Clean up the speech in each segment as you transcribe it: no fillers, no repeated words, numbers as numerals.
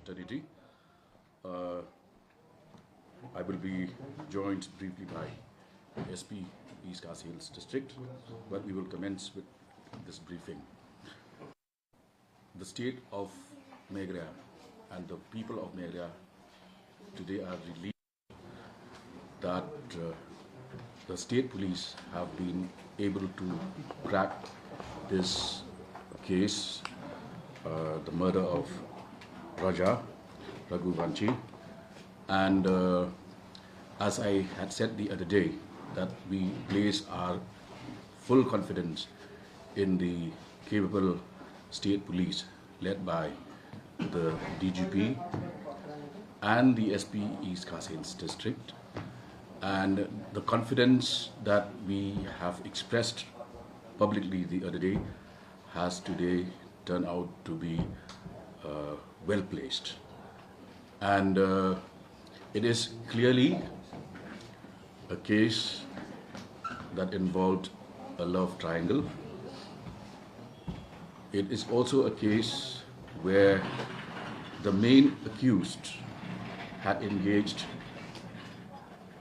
fraternity. Uh, I will be joined briefly by SP East Khasi Hills District, but we will commence with this briefing. The state of Meghalaya and the people of Meghalaya today are relieved that the state police have been able to crack this case, the murder of Raja Raghuvanshi, and as I had said the other day, that we place our full confidence in the capable state police led by the DGP and the SP East Khasi Hills District, and the confidence that we have expressed publicly the other day has today turned out to be well placed. And it is clearly a case that involved a love triangle. It is also a case where the main accused had engaged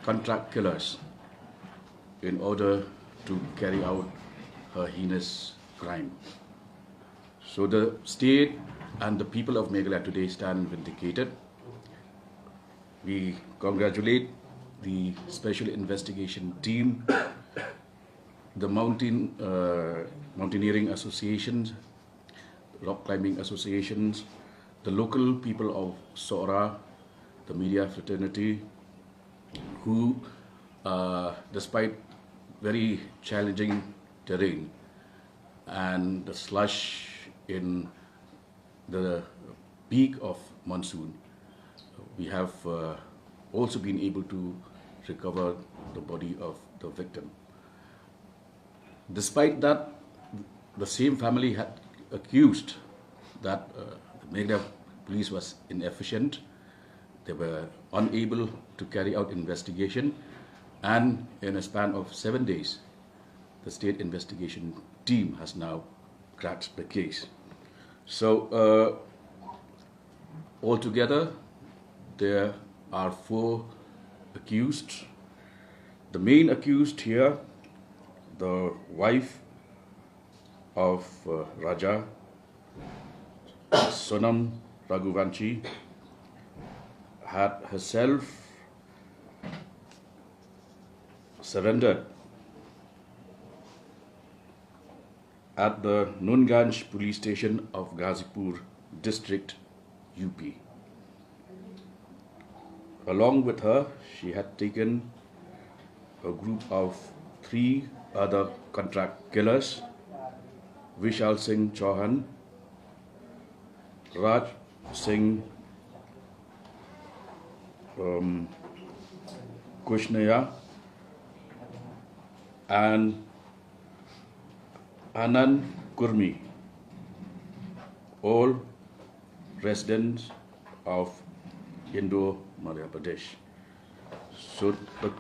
contract killers in order to carry out a heinous crime. So the state and the people of Meghalaya today stand vindicated. We congratulate the Special Investigation Team, the Mountaineering Associations, Rock Climbing Associations, the local people of Sora, the media fraternity, who, despite very challenging terrain and the slush in the peak of monsoon, we have also been able to recover the body of the victim. Despite that, the same family had accused that the Meghalaya police was inefficient. They were unable to carry out investigation, and in a span of 7 days, the state investigation team has now cracked the case. So altogether, there are 4 accused. The main accused here, the wife of Raja, Sonam Raghuvanshi, had herself surrendered at the Nunganj police station of Ghazipur district, UP. Along with her, she had taken a group of 3 other contract killers: Vishal Singh Chauhan, Raj Singh Kushnaya, and Anand Kurmi, all residents of Indore, Madhya Pradesh. So the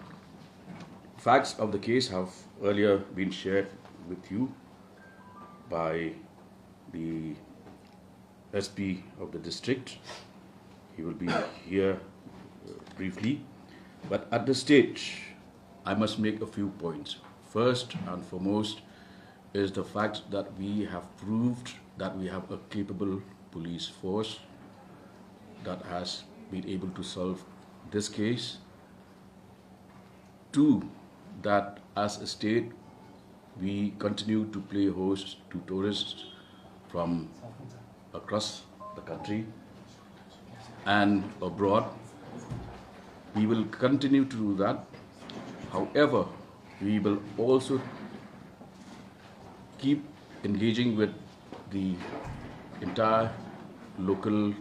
facts of the case have earlier been shared with you by the SP of the district. He will be here briefly, but at this stage, I must make a few points. First and foremost is the fact that we have proved that we have a capable police force that has been able to solve this case. 2, that as a state, we continue to play host to tourists from across the country and abroad. We will continue to do that. However, we will also keep engaging with the entire local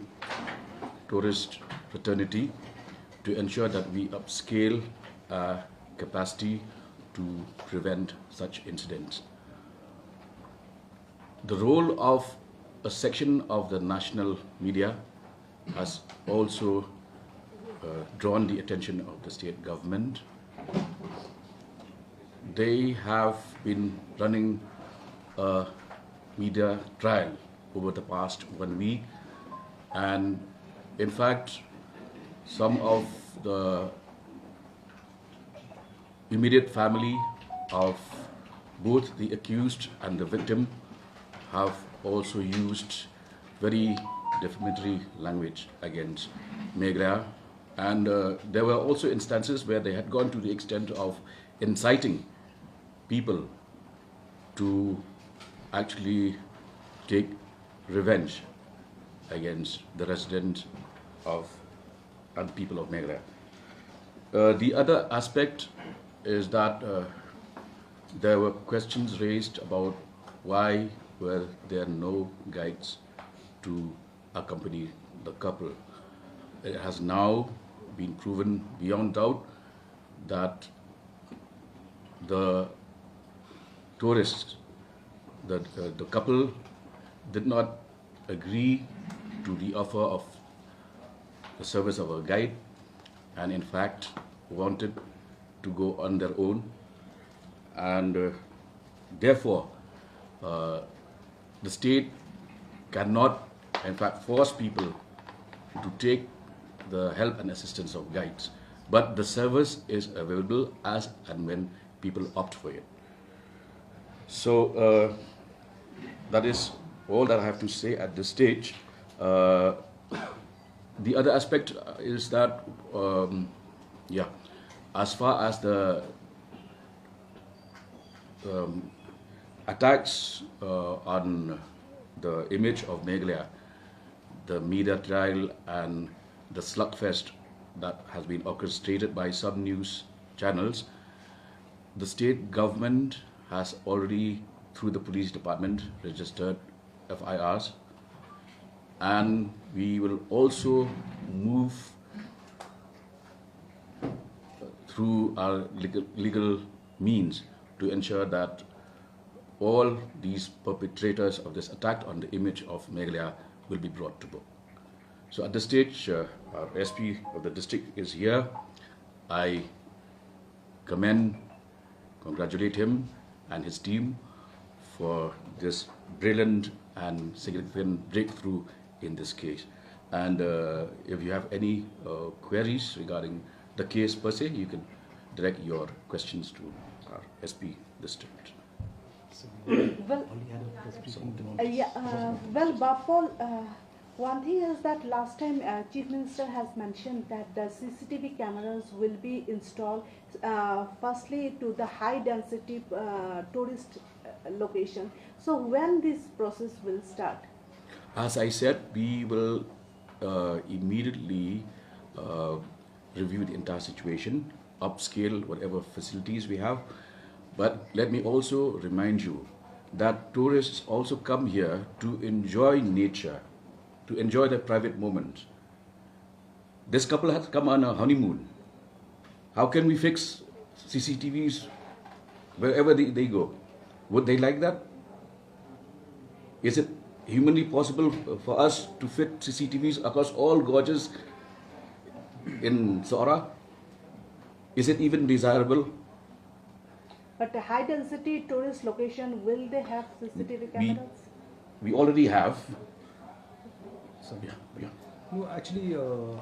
tourist fraternity to ensure that we upscale our capacity to prevent such incidents. The role of a section of the national media has also drawn the attention of the state government. They have been running a media trial over the past 1 week, and In fact, some of the immediate family of both the accused and the victim have also used very defamatory language against Meghraya. And there were also instances where they had gone to the extent of inciting people to actually take revenge against the residents of and people of Meghraya. The other aspect is that there were questions raised about why were there no guides to accompany the couple. It has now been proven beyond doubt that the tourists, the couple did not agree to the offer of the service of a guide, and in fact wanted to go on their own, and therefore the state cannot in fact force people to take the help and assistance of guides, but the service is available as and when people opt for it. So that is all that I have to say at this stage. The other aspect is that, as far as the attacks on the image of Meghalaya, the media trial and the slugfest that has been orchestrated by some news channels, the state government has already, through the police department, registered FIRs, and we will also move through our legal means to ensure that all these perpetrators of this attack on the image of Meghalaya will be brought to book. So at this stage, our SP of the district is here. I congratulate him and his team for this brilliant and significant breakthrough in this case. And if you have any queries regarding the case per se, you can direct your questions to our SP district. Well, Bapal, one thing is that last time Chief Minister has mentioned that the CCTV cameras will be installed firstly to the high density tourist location. So when this process will start? As I said, we will immediately review the entire situation, upscale whatever facilities we have. But let me also remind you that tourists also come here to enjoy nature, to enjoy their private moments. This couple has come on a honeymoon. How can we fix CCTVs wherever they go? Would they like that? Is it humanly possible for us to fit CCTVs across all gorges in Saura? Is it even desirable? But a high density tourist location, will they have CCTV cameras? We already have. No, actually, a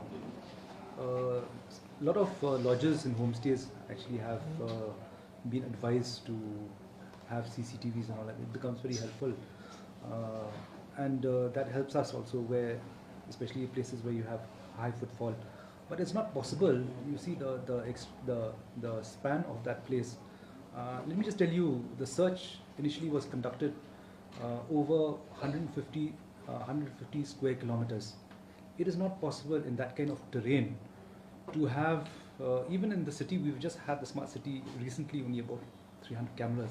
lot of lodges and homestays actually have been advised to have CCTVs and all that. It becomes very helpful, and that helps us also, where, especially places where you have high footfall. But it's not possible. You see the span of that place. Let me just tell you, the search initially was conducted over 150 square kilometers. It is not possible in that kind of terrain to have, even in the city, we've just had the smart city recently, only about 300 cameras.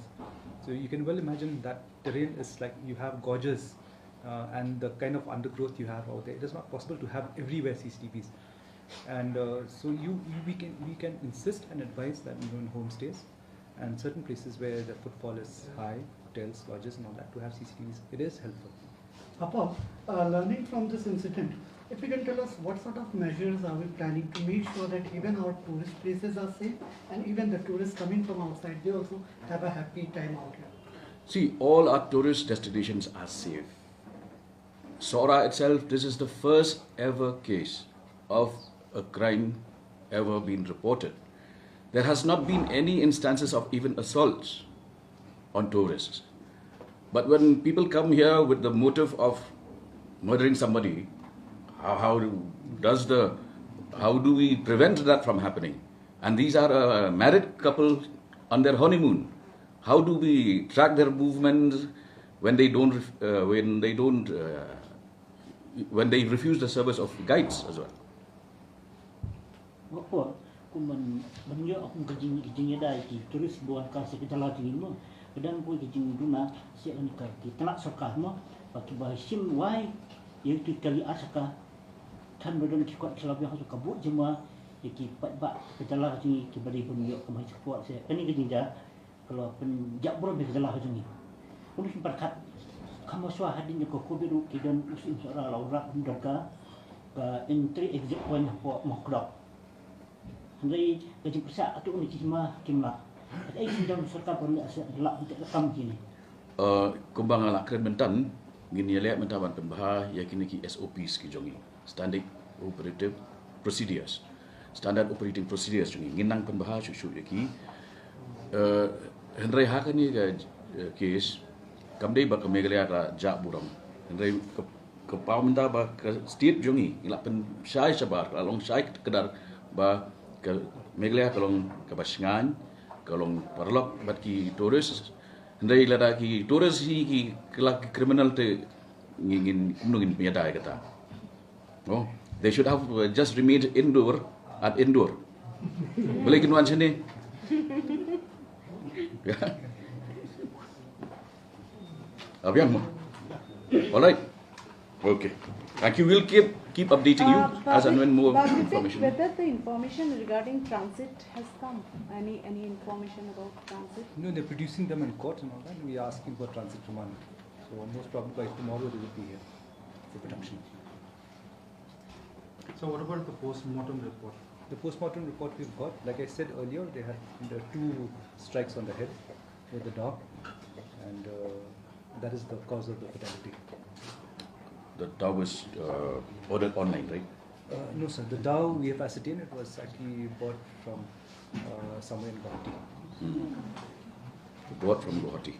So you can well imagine that terrain is like you have gorges and the kind of undergrowth you have out there. It is not possible to have everywhere CCTVs. And so we can insist and advise that in homestays and certain places where the footfall is high, hotels, lodges and all that, to have CCTVs. It is helpful. Apart, learning from this incident, if you can tell us what sort of measures are we planning to make sure that even our tourist places are safe and even the tourists coming from outside, they also have a happy time out here? See, all our tourist destinations are safe. Sora itself, this is the first ever case of a crime ever been reported. There has not been any instances of even assaults on tourists. But when people come here with the motive of murdering somebody, how do we prevent that from happening? And these are a married couple on their honeymoon. How do we track their movements when they refuse the service of guides as well? Apa? Kuman banyak aku kerjing ada ki turis buah kasih kita latih mo. Kadang pun kerjing rumah siap ni kita nak sokah mo. Pakai bahasim wai yang tu kali asaka kan badan ki kuat selabih harus kabut jema ki pat kita latih ki bagi banyak kemai support saya. Ini kerjing dah kalau penjak bro kita latih ni. Udah sempat kat kamu suah hadinya ko biru ki dan usin seorang laurak mendaga ke entry exit point po moklok. Jadi kerja besar atau ni cuma kimla. Ada sidang serta pun gelak untuk rekam kini. Kumbang ala keren mentan gini lihat mentaban pembahas yakini ki SOPs ki jongi standard operative procedures. Standard operating procedures jongi ginang pembahas susu yaki Henry hakan ni case kamdei ba Meghalaya ka jak buram. Henry ke pau minta ba ke state jongi ilak pen syai sabar along syai kedar ba ke Meghalaya kalong ke Basingan kalong parlok bat ki tourist ndai lada ki tourist hi ki kelak criminal te ngin kumnungin piada kata oh they should have just remained indoor boleh kinuan sini ya abiang mo alright okay thank you, we'll keep updating you as and when more information. Whether the information regarding transit has come, any information about transit? No, they're producing them in court and all that. We are asking for transit remand. So most probably by tomorrow they will be here for production. So what about the post-mortem report? The post-mortem report we've got, like I said earlier, there are 2 strikes on the head with the dog, and that is the cause of the fatality. The dog was ordered online, right? No, sir. The dog we have ascertained it was actually bought from somewhere in Guwahati. Bought from Guwahati.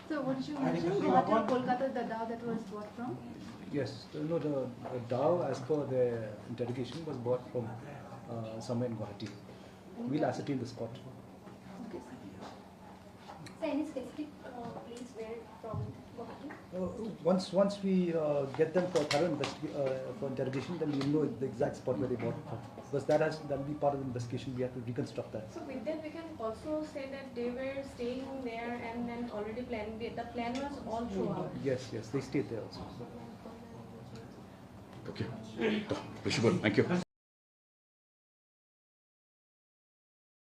So what you mentioned, Guwahati or Kolkata, the dog that was bought from? Yes, no, the dog, as per the interrogation, was bought from somewhere in Guwahati. We'll ascertain the spot. Okay, sir. So any specific place where from Guwahati? Once we get them for thorough for interrogation, then we'll know the exact spot where they bought it from. Because that'll be part of the investigation. We have to reconstruct that. So with that we can also say that they were staying there and then already planning. The plan was all throughout. Yes, they stayed there also. Okay. Thank you.